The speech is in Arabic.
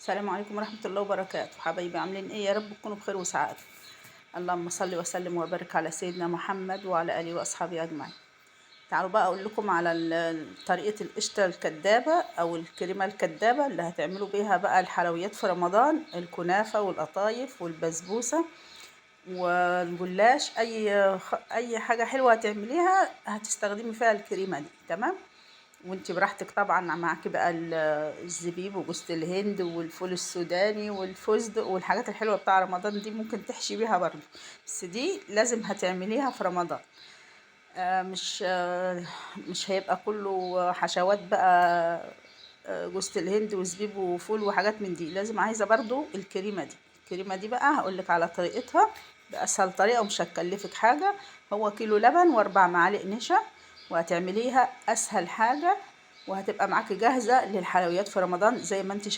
السلام عليكم ورحمة الله وبركاته. حبايبي عاملين ايه؟ يا رب تكونوا بخير وسعادة. اللهم صل وسلم وبارك على سيدنا محمد وعلى آله وأصحابه أجمعين. تعالوا بقى أقول لكم على طريقة القشطة الكدابة أو الكريمة الكدابة اللي هتعملوا بيها بقى الحلويات في رمضان، الكنافة والقطايف والبسبوسة والجلاش. أي حاجة حلوة هتعمليها هتستخدمي فيها الكريمة دي، تمام؟ وانتي براحتك طبعا، معاكي بقى الزبيب وجوز الهند والفول السوداني والفستق والحاجات الحلوه بتاع رمضان دي، ممكن تحشي بيها برضو، بس دي لازم هتعمليها في رمضان. مش هيبقى كله حشوات بقى. جوز الهند وزبيب وفول وحاجات من دي، لازم عايزه برضو الكريمه دي بقى هقولك على طريقتها بأسهل طريقه ومش هتكلفك حاجه. هو كيلو لبن واربع معالق نشا، وهتعمليها اسهل حاجه، وهتبقى معاكي جاهزه للحلويات في رمضان زي ما انت شايفه.